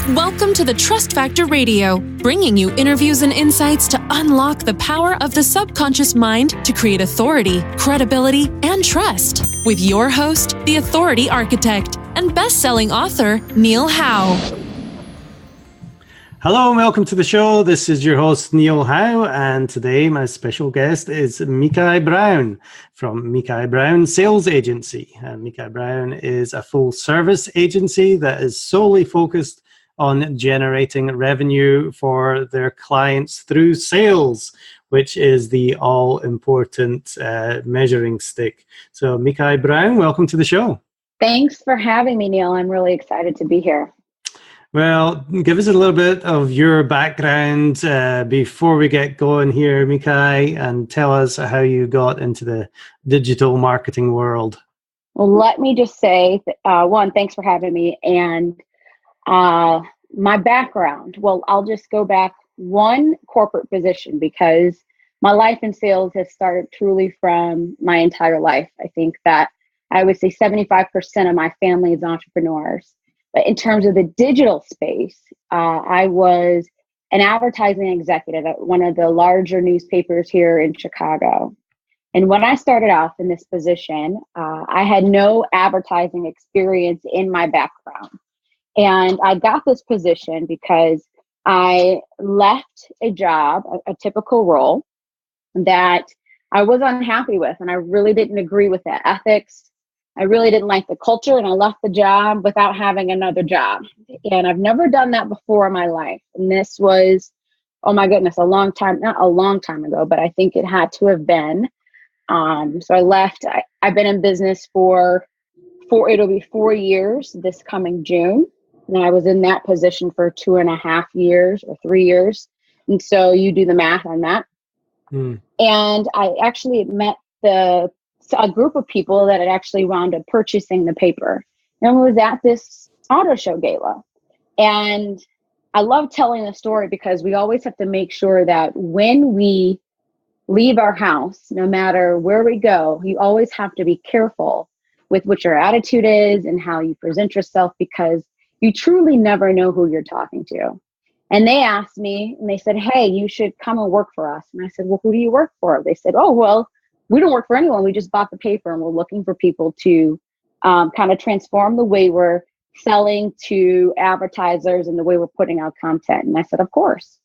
Welcome to the Trust Factor Radio, bringing you interviews and insights to unlock the power of the subconscious mind to create authority, credibility, and trust. With your host, the Authority Architect and best-selling author, Neil Howe. Hello and welcome to the show. This is your host, Neil Howe, and today my special guest is Micae Brown from Micae Brown Sales Agency. And Micae Brown is a full-service agency that is solely focused on generating revenue for their clients through sales, which is the all-important measuring stick. So Micae Brown, welcome to the show. Thanks for having me, Neil. I'm really excited to be here. Well, give us a little bit of your background before we get going here, Micae, and tell us how you got into the digital marketing world. Well, let me just say, one, thanks for having me. And my background, well, I'll just go back one corporate position because my life in sales has started truly from my entire life. I think that I would say 75% of my family is entrepreneurs. But in terms of the digital space, I was an advertising executive at one of the larger newspapers here in Chicago. And when I started off in this position, I had no advertising experience in my background. And I got this position because I left a job, a typical role that I was unhappy with, and I really didn't agree with the ethics. I really didn't like the culture, and I left the job without having another job. And I've never done that before in my life. And this was, oh my goodness, not a long time ago, but I think it had to have been. So I left. I've been in business it'll be 4 years this coming June. And I was in that position for 2.5 years or 3 years. And so you do the math on that. And I actually met a group of people that had actually wound up purchasing the paper. And it was at this auto show gala. And I love telling the story because we always have to make sure that when we leave our house, no matter where we go, you always have to be careful with what your attitude is and how you present yourself, because you truly never know who you're talking to. And they asked me, and they said, hey, you should come and work for us. And I said, well, who do you work for? They said, oh, well, we don't work for anyone. We just bought the paper and we're looking for people to kind of transform the way we're selling to advertisers and the way we're putting out content. And I said, of course.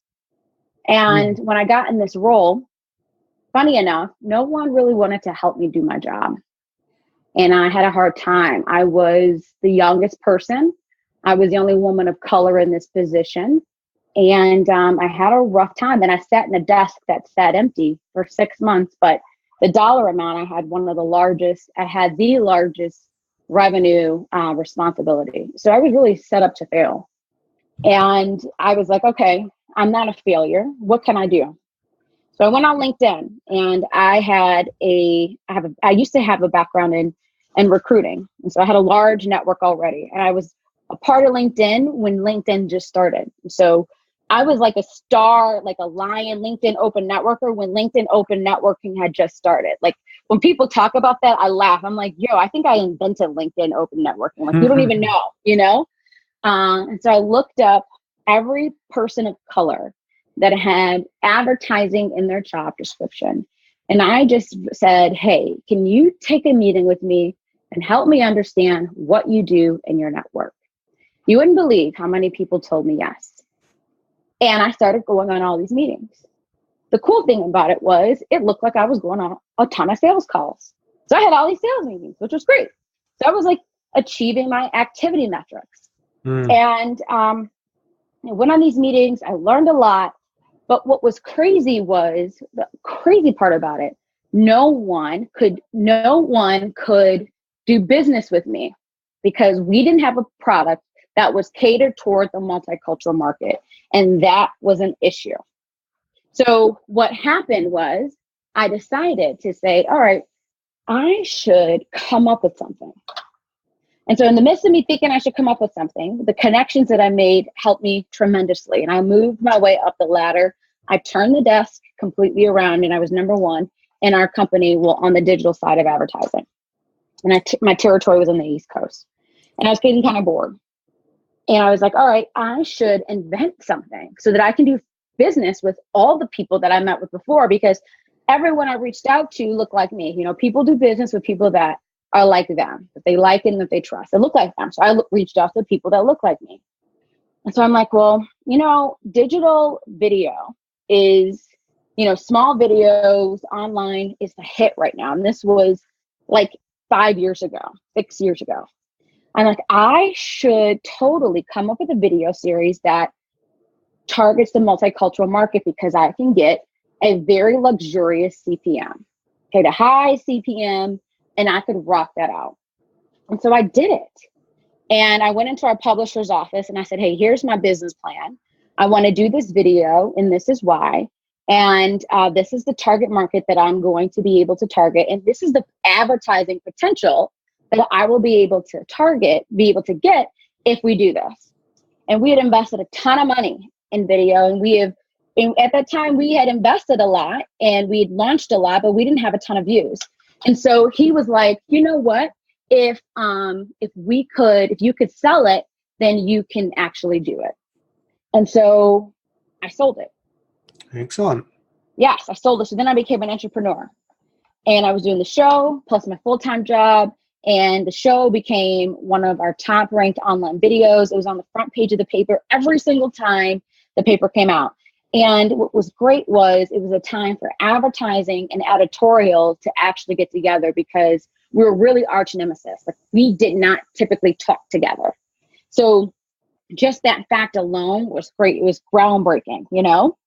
And when I got in this role, funny enough, no one really wanted to help me do my job. And I had a hard time. I was the youngest person. I was the only woman of color in this position. And I had a rough time. And I sat in a desk that sat empty for 6 months. But the dollar amount, I had the largest revenue responsibility. So I was really set up to fail. And I was like, okay, I'm not a failure. What can I do? So I went on LinkedIn, and I used to have a background in recruiting. And so I had a large network already. And I was a part of LinkedIn when LinkedIn just started. So I was like a star, like a lion LinkedIn Open Networker when LinkedIn Open Networking had just started. Like when people talk about that, I laugh. I'm like, yo, I think I invented LinkedIn Open Networking. Like you don't even know, And so I looked up every person of color that had advertising in their job description. And I just said, hey, can you take a meeting with me and help me understand what you do in your network? You wouldn't believe how many people told me yes. And I started going on all these meetings. The cool thing about it was it looked like I was going on a ton of sales calls. So I had all these sales meetings, which was great. So I was like achieving my activity metrics. And I went on these meetings. I learned a lot. But what was crazy was the crazy part about it. No one could do business with me because we didn't have a product that was catered toward the multicultural market. And that was an issue. So what happened was I decided to say, all right, I should come up with something. And so in the midst of me thinking I should come up with something, the connections that I made helped me tremendously. And I moved my way up the ladder. I turned the desk completely around, and I was number one in our company on the digital side of advertising. And my territory was on the East Coast. And I was getting kind of bored. And I was like, all right, I should invent something so that I can do business with all the people that I met with before, because everyone I reached out to looked like me. You know, people do business with people that are like them, that they like and that they trust. They look like them. So I reached out to people that look like me. And so I'm like, well, you know, digital video is, you know, small videos online is the hit right now. And this was like 5 years ago, 6 years ago. I'm like, I should totally come up with a video series that targets the multicultural market, because I can get a very luxurious CPM, okay, the high CPM, and I could rock that out. And so I did it. And I went into our publisher's office and I said, hey, here's my business plan. I want to do this video and this is why. And this is the target market that I'm going to be able to target. And this is the advertising potential that I will be able to target, be able to get if we do this. And we had invested a ton of money in video. And at that time we had invested a lot and we had launched a lot, but we didn't have a ton of views. And so he was like, you know what? If you could sell it, then you can actually do it. And so I sold it. Excellent. Yes, I sold it. So then I became an entrepreneur and I was doing the show plus my full-time job. And the show became one of our top ranked online videos. It was on the front page of the paper every single time the paper came out. And what was great was it was a time for advertising and editorial to actually get together, because we were really arch nemesis. Like, we did not typically talk together. So just that fact alone was great. It was groundbreaking, you know?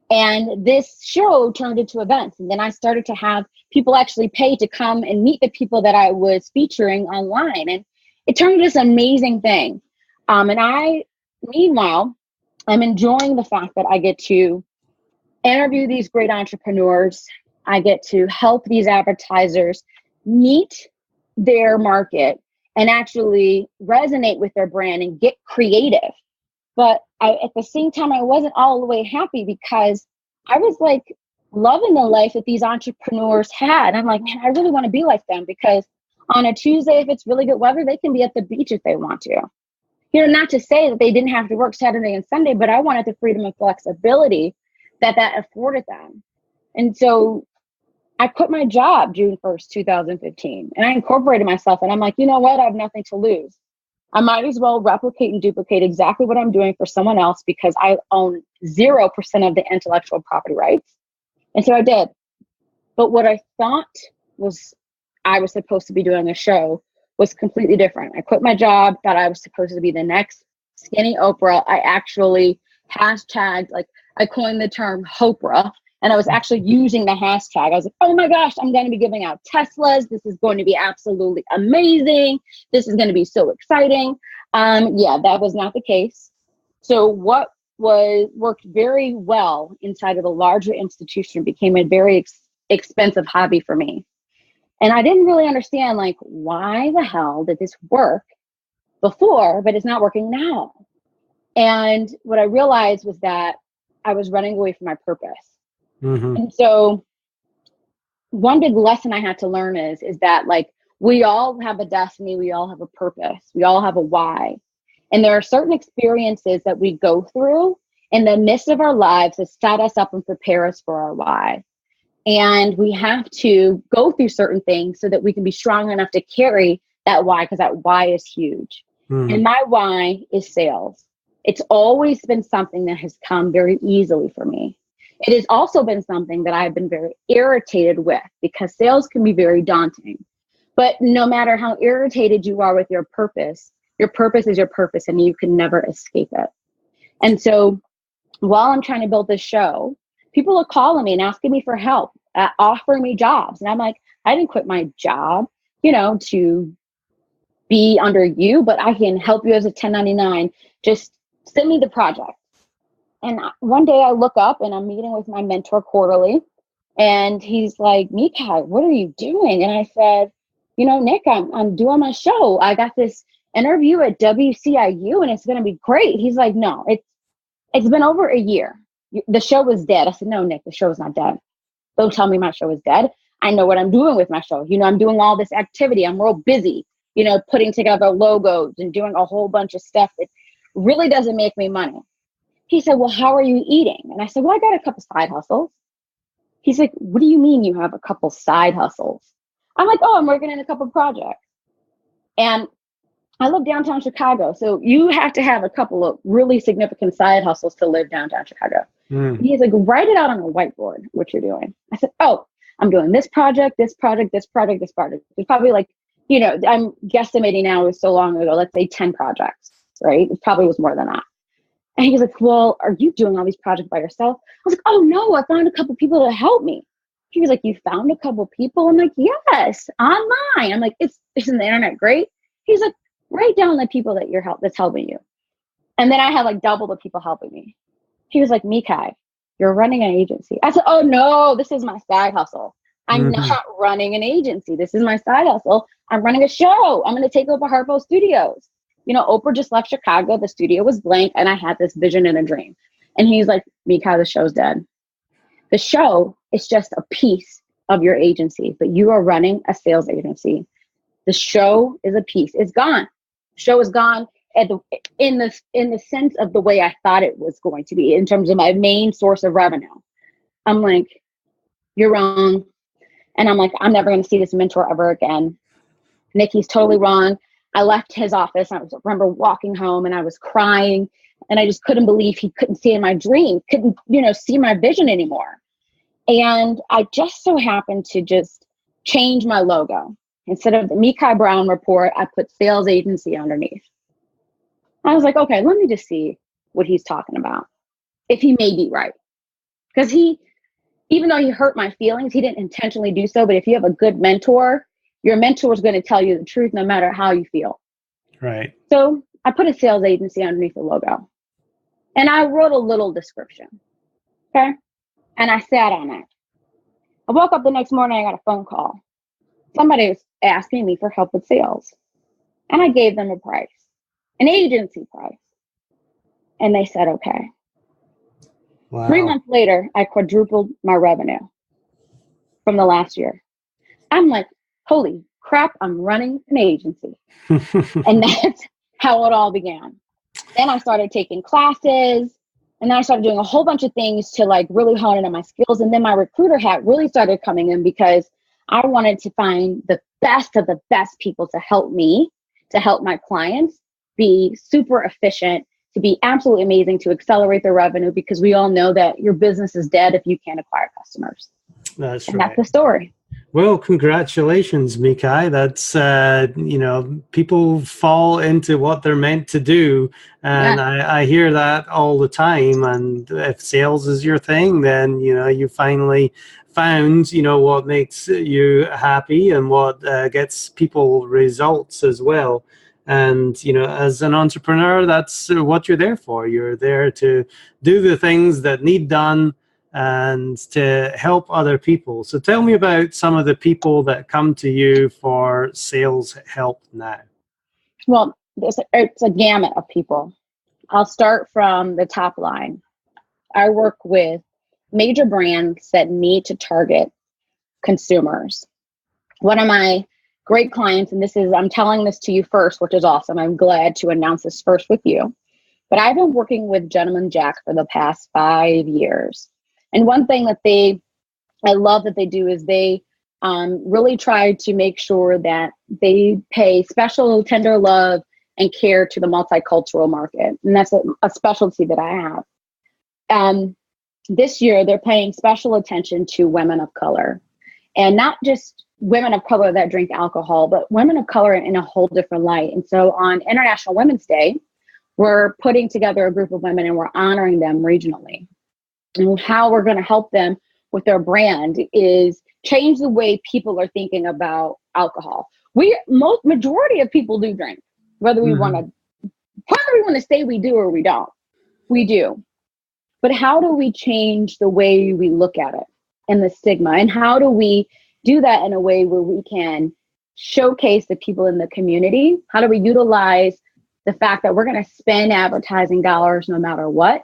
And this show turned into events. And then I started to have people actually pay to come and meet the people that I was featuring online. And it turned into this amazing thing. Meanwhile, I'm enjoying the fact that I get to interview these great entrepreneurs. I get to help these advertisers meet their market and actually resonate with their brand and get creative. But at the same time, I wasn't all the way happy, because I was like loving the life that these entrepreneurs had. I'm like, man, I really want to be like them, because on a Tuesday, if it's really good weather, they can be at the beach if they want to. You know, not to say that they didn't have to work Saturday and Sunday, but I wanted the freedom and flexibility that afforded them. And so I quit my job June 1st, 2015, and I incorporated myself. And I'm like, you know what? I have nothing to lose. I might as well replicate and duplicate exactly what I'm doing for someone else, because I own 0% of the intellectual property rights. And so I did. But what I thought was I was supposed to be doing a show was completely different. I quit my job, thought I was supposed to be the next skinny Oprah. I actually hashtagged, like, I coined the term Hopra, and I was actually using the hashtag. I was like, oh my gosh, I'm going to be giving out Teslas. This is going to be absolutely amazing. This is going to be so exciting. Yeah, that was not the case. So what worked very well inside of a larger institution became a very expensive hobby for me. And I didn't really understand, like, why the hell did this work before, but it's not working now? And what I realized was that I was running away from my purpose. Mm-hmm. And so one big lesson I had to learn is that, like, we all have a destiny. We all have a purpose. We all have a why. And there are certain experiences that we go through in the midst of our lives that set us up and prepare us for our why. And we have to go through certain things so that we can be strong enough to carry that why, because that why is huge. Mm-hmm. And my why is sales. It's always been something that has come very easily for me. It has also been something that I've been very irritated with, because sales can be very daunting. But no matter how irritated you are with your purpose is your purpose, and you can never escape it. And so while I'm trying to build this show, people are calling me and asking me for help, offering me jobs. And I'm like, I didn't quit my job, to be under you, but I can help you as a 1099. Just send me the project. And one day I look up and I'm meeting with my mentor quarterly, and he's like, Micae, what are you doing? And I said, Nick, I'm doing my show. I got this interview at WCIU and it's going to be great. He's like, no, it's been over a year. The show was dead. I said, no, Nick, the show is not dead. Don't tell me my show is dead. I know what I'm doing with my show. I'm doing all this activity. I'm real busy, putting together logos and doing a whole bunch of stuff that really doesn't make me money. He said, well, how are you eating? And I said, well, I got a couple side hustles. He's like, what do you mean you have a couple side hustles? I'm like, oh, I'm working in a couple projects. And I live downtown Chicago. So you have to have a couple of really significant side hustles to live downtown Chicago. He's like, write it out on a whiteboard, what you're doing. I said, oh, I'm doing this project, this project, this project, this project. It's probably like, you know, I'm guesstimating now, it was so long ago, let's say 10 projects, right? It probably was more than that. And he was like, well, are you doing all these projects by yourself? I was like, oh no, I found a couple people to help me. He was like, you found a couple people? I'm like, yes, online. I'm like, isn't the internet great? He's like, write down the people that that's helping you. And then I had like double the people helping me. He was like, Micae, you're running an agency. I said, oh no, this is my side hustle. I'm not running an agency. This is my side hustle. I'm running a show. I'm going to take over Harpo Studios. You know, Oprah just left Chicago. The studio was blank. And I had this vision and a dream. And he's like, Micae, the show's dead. The show is just a piece of your agency, but you are running a sales agency. The show is a piece. It's gone. Show is gone in the sense of the way I thought it was going to be in terms of my main source of revenue. I'm like, you're wrong. And I'm like, I'm never going to see this mentor ever again. Nikki's totally wrong. I left his office. I remember walking home and I was crying and I just couldn't believe he couldn't see in my dream, couldn't, you know, see my vision anymore. And I just so happened to just change my logo. Instead of the Micae Brown report, I put sales agency underneath. I was like, okay, let me just see what he's talking about. If he may be right. Because even though he hurt my feelings, he didn't intentionally do so. But if you have a good mentor, your mentor is going to tell you the truth no matter how you feel. Right. So I put a sales agency underneath the logo. And I wrote a little description. Okay. And I sat on it. I woke up the next morning, I got a phone call. Somebody was asking me for help with sales. And I gave them a price, an agency price. And they said, okay. Wow. 3 months later, I quadrupled my revenue from the last year. I'm like, holy crap, I'm running an agency. And that's how it all began. Then I started taking classes and then I started doing a whole bunch of things to like really hone in on my skills. And then my recruiter hat really started coming in because I wanted to find the best of the best people to help me, to help my clients be super efficient, to be absolutely amazing, to accelerate their revenue, because we all know that your business is dead if you can't acquire customers. That's and right. That's the story. Well, congratulations, Micae. That's, you know, people fall into what they're meant to do. And yeah. I hear that all the time. And if sales is your thing, then, you know, you finally found, you know, what makes you happy and what gets people results as well. And, you know, as an entrepreneur, that's what you're there for. You're there to do the things that need done and to help other people. So tell me about some of the people that come to you for sales help now. Well, it's a gamut of people. I'll start from the top line. I work with major brands that need to target consumers. One of my great clients, and I'm telling this to you first, which is awesome. I'm glad to announce this first with you. But I've been working with Gentleman Jack for the past 5 years. And one thing that I love that they do is they really try to make sure that they pay special tender love and care to the multicultural market. And that's a specialty that I have. This year, they're paying special attention to women of color, and not just women of color that drink alcohol, but women of color in a whole different light. And so on International Women's Day, we're putting together a group of women and we're honoring them regionally. And how we're going to help them with their brand is change the way people are thinking about alcohol. Majority of people do drink, whether we want to say we do or we don't. We do. But how do we change the way we look at it and the stigma? And how do we do that in a way where we can showcase the people in the community? How do we utilize the fact that we're going to spend advertising dollars no matter what?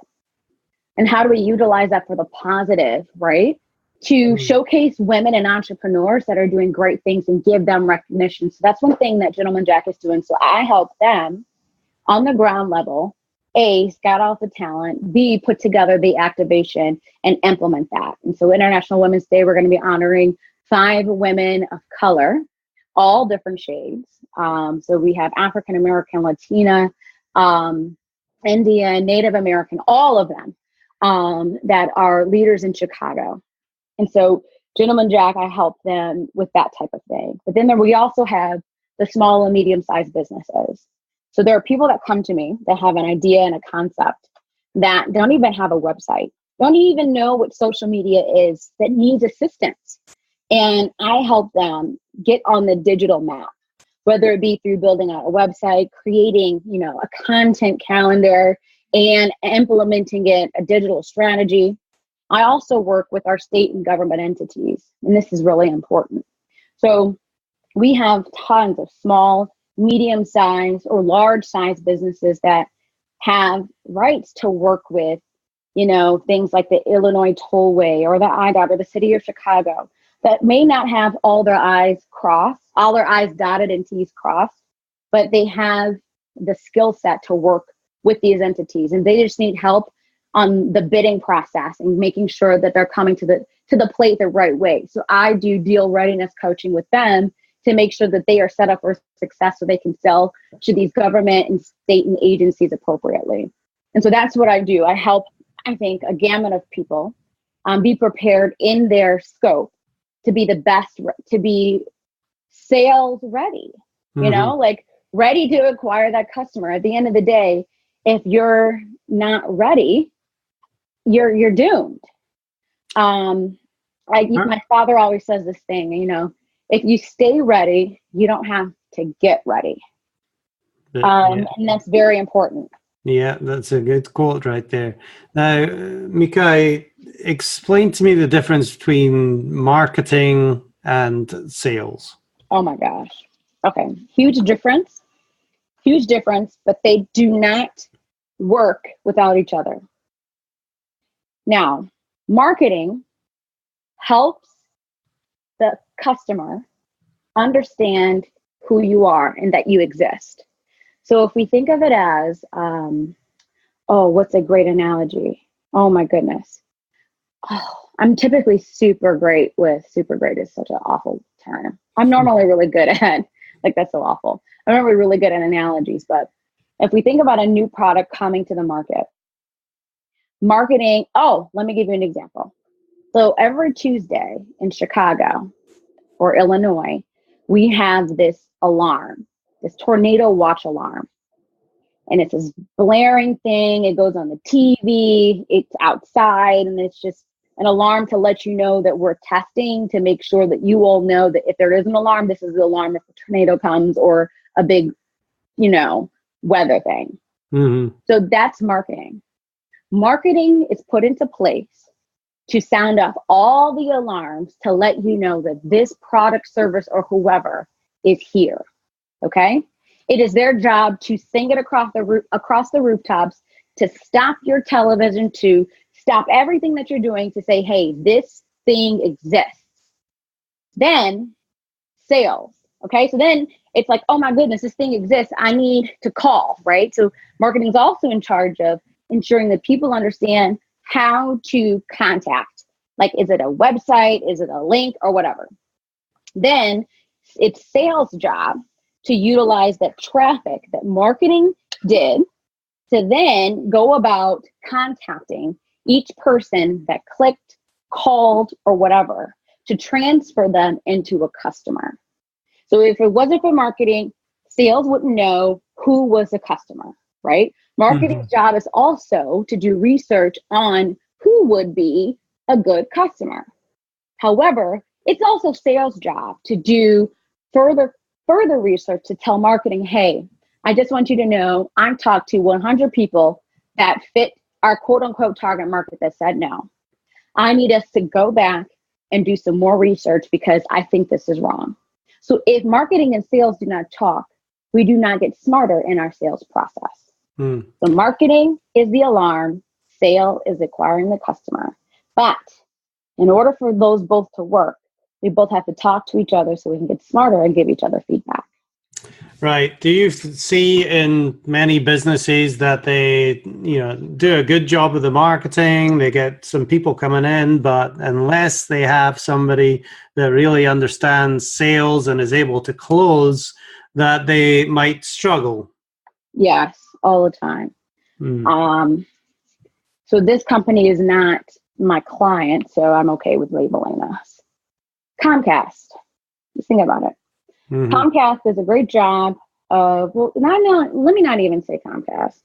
And how do we utilize that for the positive, right? To showcase women and entrepreneurs that are doing great things and give them recognition. So that's one thing that Gentleman Jack is doing. So I help them on the ground level A, scout out the talent, B, put together the activation and implement that. And so International Women's Day, we're going to be honoring 5 women of color, all different shades. So we have African American, Latina, Indian, Native American, all of them that are leaders in Chicago. And so Gentleman Jack, I help them with that type of thing. But then we also have the small and medium-sized businesses. So there are people that come to me that have an idea and a concept that don't even have a website, don't even know what social media is, that needs assistance. And I help them get on the digital map, whether it be through building out a website, creating, a content calendar, and implementing it, a digital strategy. I also work with our state and government entities, and this is really important. So we have tons of small, medium-sized, or large-sized businesses that have rights to work with, things like the Illinois Tollway or the IDOT or the city of Chicago that may not have all their I's dotted and T's crossed, but they have the skill set to work with these entities, and they just need help on the bidding process and making sure that they're coming to the plate the right way. So I do deal readiness coaching with them to make sure that they are set up for success so they can sell to these government and state and agencies appropriately. And so that's what I do. I help, I think, a gamut of people be prepared in their scope to be the best, to be sales ready, like ready to acquire that customer. At the end of the day, if you're not ready, you're doomed. My father always says this thing, if you stay ready, you don't have to get ready. And that's very important. Yeah, that's a good quote right there. Now, Micae, explain to me the difference between marketing and sales. Oh my gosh. Okay. Huge difference, but they do not work without each other. Now, marketing helps the customer understand who you are and that you exist. So if we think of it as, what's a great analogy? Oh my goodness. I'm typically super great is such an awful term. I'm normally really good at, that's so awful. I'm normally really good at analogies, but if we think about a new product coming to the market, marketing, let me give you an example. So every Tuesday in Chicago or Illinois, we have this alarm, this tornado watch alarm. And it's this blaring thing. It goes on the TV, it's outside, and it's just an alarm to let you know that we're testing to make sure that you all know that if there is an alarm, this is the alarm if a tornado comes or a big, weather thing. Mm-hmm. So that's marketing. Marketing is put into place to sound off all the alarms to let you know that this product, service, or whoever is here. Okay? It is their job to sing it across the rooftops, to stop your television, to stop everything that you're doing, to say, hey, this thing exists. Then sales. Okay. So then it's like, oh my goodness, this thing exists. I need to call, right? So marketing is also in charge of ensuring that people understand how to contact. Like, is it a website? Is it a link or whatever? Then it's sales job to utilize that traffic that marketing did to then go about contacting each person that clicked, called, or whatever to transfer them into a customer. So if it wasn't for marketing, sales wouldn't know who was a customer, right? Marketing's job is also to do research on who would be a good customer. However, it's also sales job to do further research to tell marketing, hey, I just want you to know I've talked to 100 people that fit our quote unquote target market that said no. I need us to go back and do some more research because I think this is wrong. So if marketing and sales do not talk, we do not get smarter in our sales process. So marketing is the alarm, sale is acquiring the customer. But in order for those both to work, we both have to talk to each other so we can get smarter and give each other feedback. Right. Do you see in many businesses that they, do a good job of the marketing, they get some people coming in, but unless they have somebody that really understands sales and is able to close, that they might struggle? Yes, all the time. Mm. So this company is not my client, so I'm okay with labeling us. Comcast. Just think about it. Mm-hmm. Comcast does a great job of, let me not even say Comcast,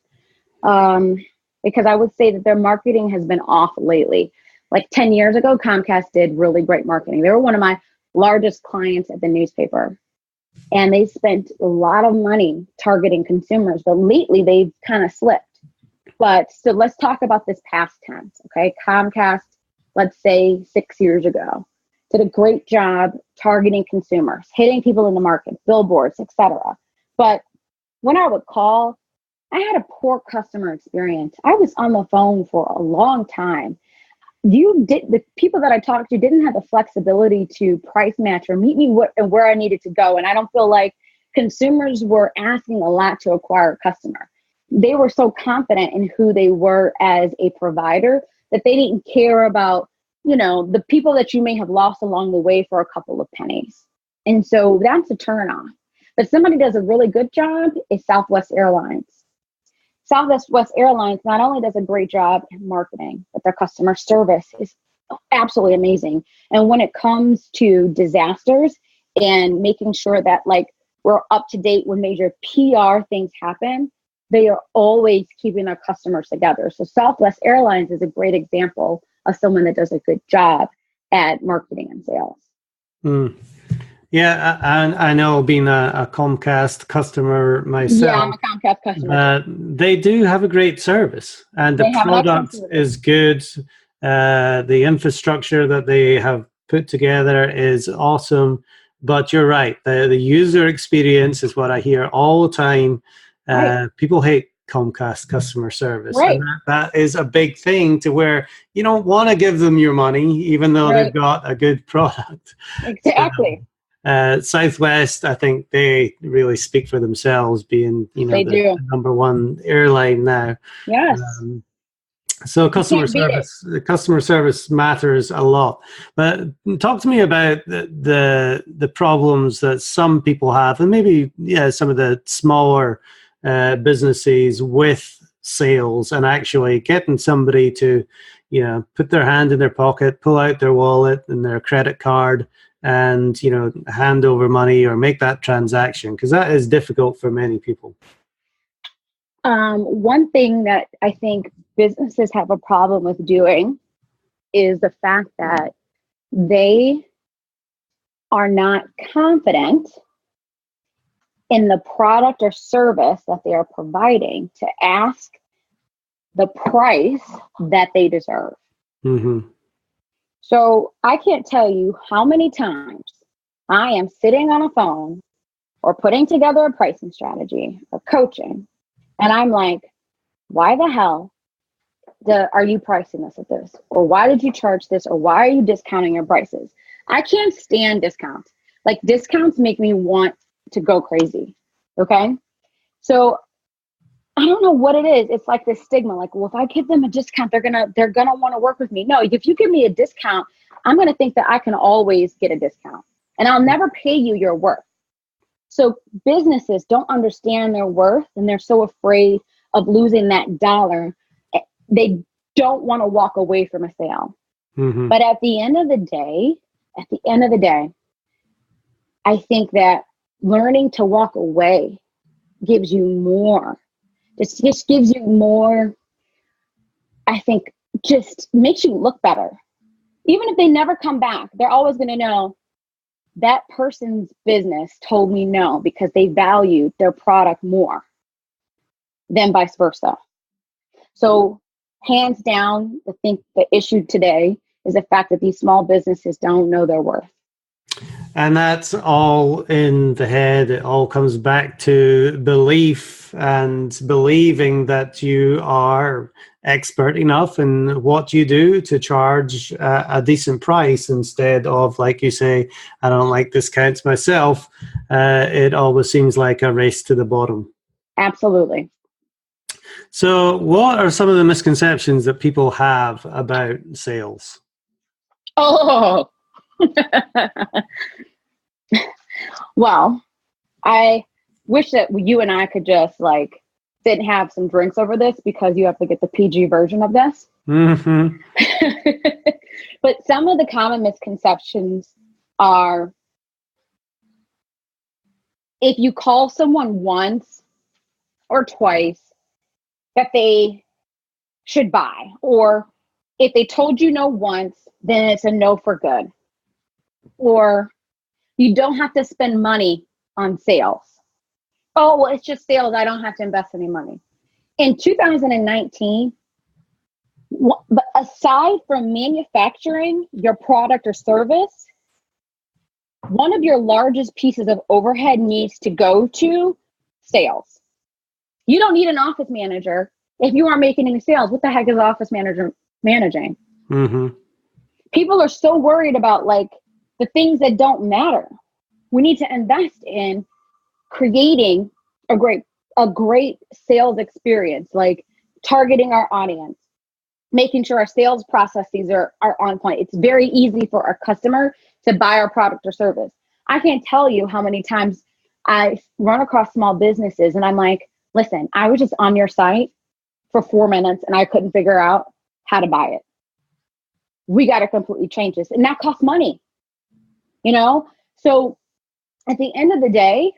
because I would say that their marketing has been off lately. Like 10 years ago, Comcast did really great marketing. They were one of my largest clients at the newspaper, and they spent a lot of money targeting consumers, but lately they've kind of slipped. But so let's talk about this past tense, okay? Comcast, let's say 6 years ago, did a great job targeting consumers, hitting people in the market, billboards, etc. But when I would call, I had a poor customer experience. I was on the phone for a long time. The people that I talked to didn't have the flexibility to price match or meet me where I needed to go. And I don't feel like consumers were asking a lot to acquire a customer. They were so confident in who they were as a provider that they didn't care about, the people that you may have lost along the way for a couple of pennies. And so that's a turnoff. But somebody does a really good job is Southwest Airlines. Southwest Airlines not only does a great job in marketing, but their customer service is absolutely amazing. And when it comes to disasters and making sure that we're up to date when major PR things happen, they are always keeping their customers together. So Southwest Airlines is a great example of someone that does a good job at marketing and sales. Mm. Yeah, I know, being a Comcast customer myself. Yeah, I'm a Comcast customer. They do have a great service, and the product is good. The infrastructure that they have put together is awesome. But you're right, the user experience is what I hear all the time. Right. People hate Comcast customer service, Right. and that is a big thing, to where you don't want to give them your money, even though they've got a good product. Exactly. Southwest, I think they really speak for themselves, being the number one airline now. Yes. So customer service matters a lot. But talk to me about the problems that some people have, and maybe some of the smaller businesses with sales, and actually getting somebody to put their hand in their pocket, pull out their wallet and their credit card, and hand over money or make that transaction, because that is difficult for many people. One thing that I think businesses have a problem with doing is the fact that they are not confident in the product or service that they are providing to ask the price that they deserve. Mm-hmm. So I can't tell you how many times I am sitting on a phone or putting together a pricing strategy or coaching, and I'm like, why the hell are you pricing this at this? Or why did you charge this? Or why are you discounting your prices? I can't stand discounts. Discounts make me want to go crazy. Okay. So I don't know what it is. It's like this stigma, well, if I give them a discount, they're gonna want to work with me. No, if you give me a discount, I'm gonna think that I can always get a discount, and I'll never pay you your worth. So businesses don't understand their worth, and they're so afraid of losing that dollar. They don't want to walk away from a sale. Mm-hmm. But at the end of the day, I think that learning to walk away gives you more. Just gives you more, I think, just makes you look better. Even if they never come back, they're always going to know that person's business told me no because they valued their product more than vice versa. So hands down, I think the issue today is the fact that these small businesses don't know their worth. And that's all in the head. It all comes back to belief and believing that you are expert enough in what you do to charge a decent price instead of, like you say, I don't like discounts myself. It always seems like a race to the bottom. Absolutely. So what are some of the misconceptions that people have about sales? Oh, well, I wish that you and I could just like sit and have some drinks over this, because you have to get the PG version of this. Mm-hmm. But some of the common misconceptions are, if you call someone once or twice, that they should buy, or if they told you no once, then it's a no for good, or you don't have to spend money on sales. Oh, well, it's just sales. I don't have to invest any money. In 2019, but aside from manufacturing your product or service, one of your largest pieces of overhead needs to go to sales. You don't need an office manager if you aren't making any sales. What the heck is an office manager managing? Mm-hmm. People are so worried about like the things that don't matter. We need to invest in creating a great sales experience, like targeting our audience, making sure our sales processes are on point. It's very easy for our customer to buy our product or service. I can't tell you how many times I run across small businesses and I'm like, listen, I was just on your site for 4 minutes and I couldn't figure out how to buy it. We got to completely change this. And that costs money, So at the end of the day,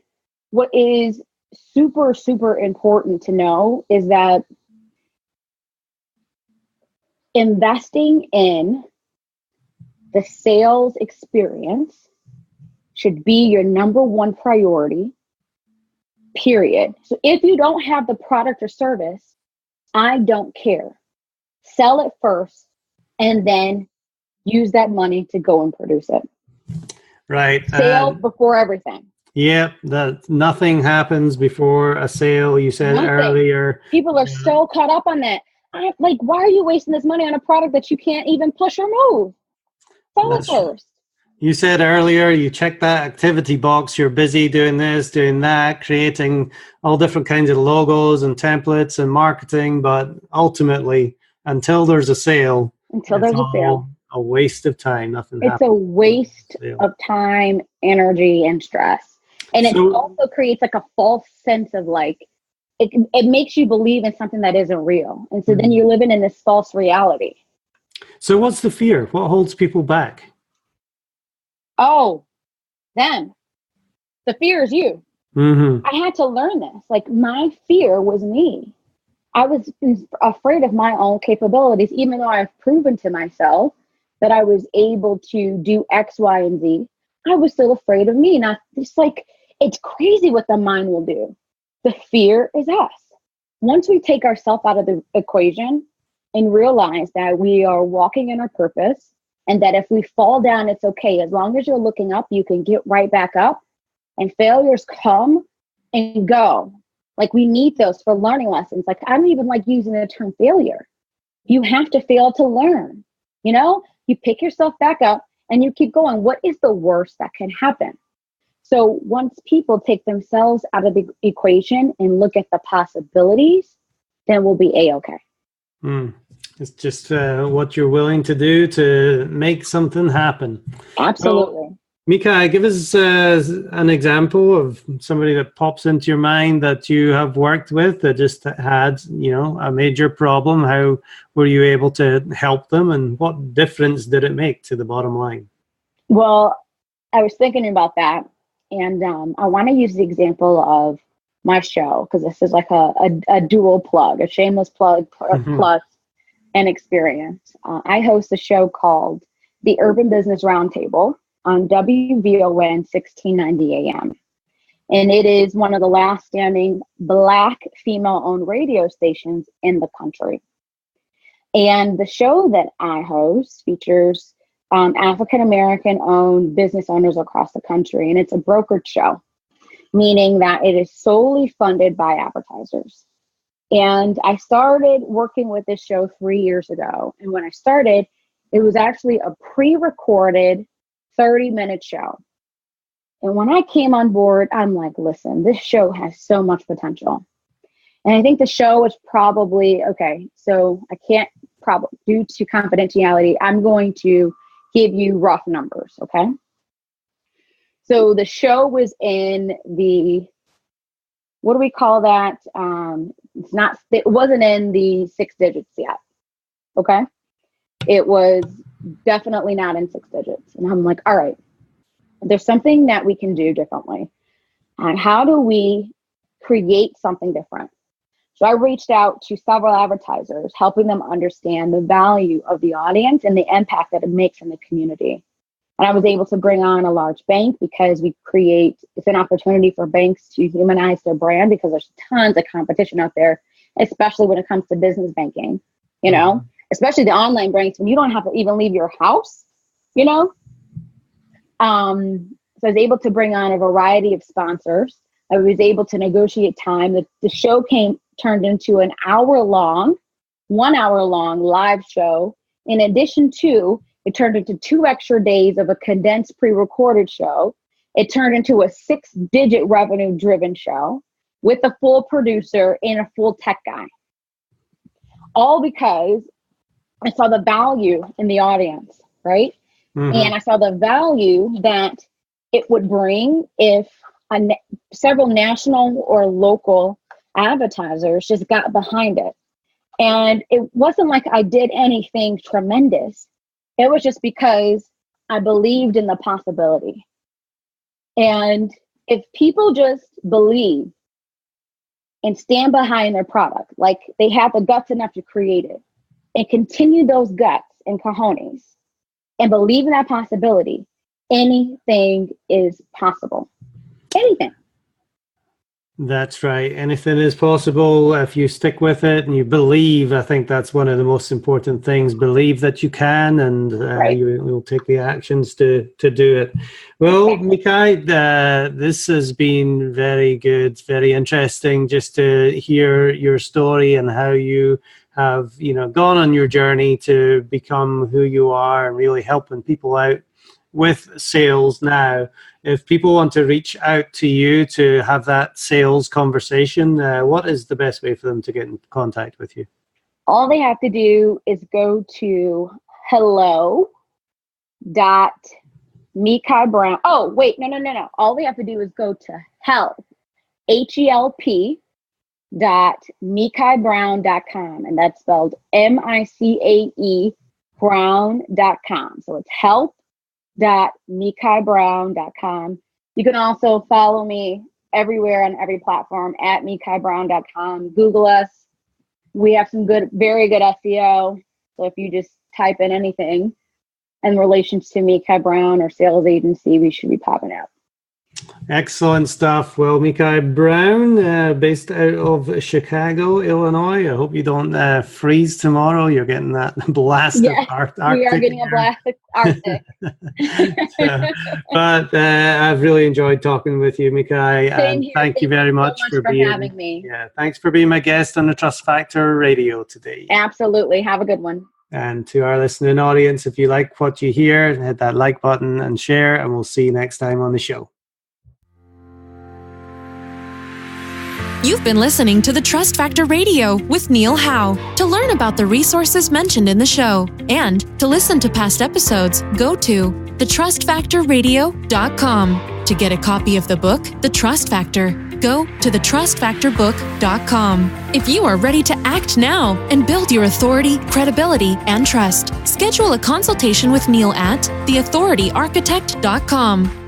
what is super, super important to know is that investing in the sales experience should be your number one priority, period. So if you don't have the product or service, I don't care. Sell it first and then use that money to go and produce it. Right. Sales before everything. Yep, that nothing happens before a sale. You said Nothing. earlier. People are so caught up on that. I'm like, why are you wasting this money on a product that you can't even push or move? Sell it first. You said earlier, you check that activity box. You're busy doing this, doing that, creating all different kinds of logos and templates and marketing. But ultimately, until there's a sale, a waste of time. Nothing happens. It's a waste of time, energy, and stress. And it also creates like a false sense of like, it makes you believe in something that isn't real. And so then you're living in this false reality. So what's the fear? What holds people back? Oh, them. The fear is you. Mm-hmm. I had to learn this. Like, my fear was me. I was afraid of my own capabilities, even though I've proven to myself that I was able to do X, Y, and Z. I was still afraid of me. Now, it's like, it's crazy what the mind will do. The fear is us. Once we take ourselves out of the equation and realize that we are walking in our purpose, and that if we fall down, it's okay. As long as you're looking up, you can get right back up, and failures come and go. Like, we need those for learning lessons. Like, I don't even like using the term failure. You have to fail to learn. You pick yourself back up and you keep going. What is the worst that can happen? So once people take themselves out of the equation and look at the possibilities, then we'll be A-okay. It's just what you're willing to do to make something happen. Absolutely. So, Micae, give us an example of somebody that pops into your mind that you have worked with that just had, a major problem. How were you able to help them, and what difference did it make to the bottom line? Well, I was thinking about that, and I want to use the example of my show, because this is like a dual plug, a shameless plug plus an experience. I host a show called the Urban Business Roundtable on WVON 1690 AM. And it is one of the last standing Black female-owned radio stations in the country. And the show that I host features African-American owned business owners across the country. And it's a brokered show, meaning that it is solely funded by advertisers. And I started working with this show 3 years ago. And when I started, it was actually a pre-recorded 30-minute show. And when I came on board, I'm like, listen, this show has so much potential. And I think the show is probably, okay, so I can't probably, due to confidentiality, I'm going to give you rough numbers, okay? So the show was in the, what do we call that? It wasn't in the 6 digits yet, okay? It was definitely not in 6 digits. And I'm like, all right, there's something that we can do differently. And how do we create something different? So I reached out to several advertisers, helping them understand the value of the audience and the impact that it makes in the community. And I was able to bring on a large bank because it's an opportunity for banks to humanize their brand because there's tons of competition out there, especially when it comes to business banking, especially the online banks when you don't have to even leave your house, So I was able to bring on a variety of sponsors. I was able to negotiate time. The show turned into an 1 hour long live show. In addition to, it turned into 2 extra days of a condensed pre-recorded show. It turned into a 6-digit revenue driven show with a full producer and a full tech guy. All because I saw the value in the audience, right? Mm-hmm. And I saw the value that it would bring if several national or local advertisers just got behind it. And it wasn't like I did anything tremendous. It was just because I believed in the possibility. And if people just believe and stand behind their product, like they have the guts enough to create it and continue those guts and cojones and believe in that possibility, anything is possible. Anything. That's right. Anything is possible if you stick with it and you believe. I think that's one of the most important things. Believe that you can, and right. You will take the actions to do it. Well, Micae, this has been very good, very interesting just to hear your story and how you have, gone on your journey to become who you are and really helping people out with sales now. If people want to reach out to you to have that sales conversation, what is the best way for them to get in contact with you? All they have to do is go to hello.Micae Brown. Oh, wait, no. All they have to do is go to help, HELP.MicaeBrown.com. And that's spelled MICAE Brown.com. So it's help.MicaeBrown.com. You can also follow me everywhere on every platform at MicaeBrown.com. Google us. We have some very good SEO. So if you just type in anything in relation to Micae Brown or sales agency, we should be popping out. Excellent stuff. Well, Micae Brown, based out of Chicago, Illinois. I hope you don't freeze tomorrow. You're getting that blast of Arctic. We are getting a blast of Arctic. But I've really enjoyed talking with you, Micae. And thank you very much for having me. Yeah, thanks for being my guest on the Trust Factor Radio today. Absolutely. Have a good one. And to our listening audience, if you like what you hear, hit that like button and share, and we'll see you next time on the show. You've been listening to the Trust Factor Radio with Neil Howe. To learn about the resources mentioned in the show and to listen to past episodes, go to thetrustfactorradio.com. To get a copy of the book, The Trust Factor, go to thetrustfactorbook.com. If you are ready to act now and build your authority, credibility, and trust, schedule a consultation with Neil at theauthorityarchitect.com.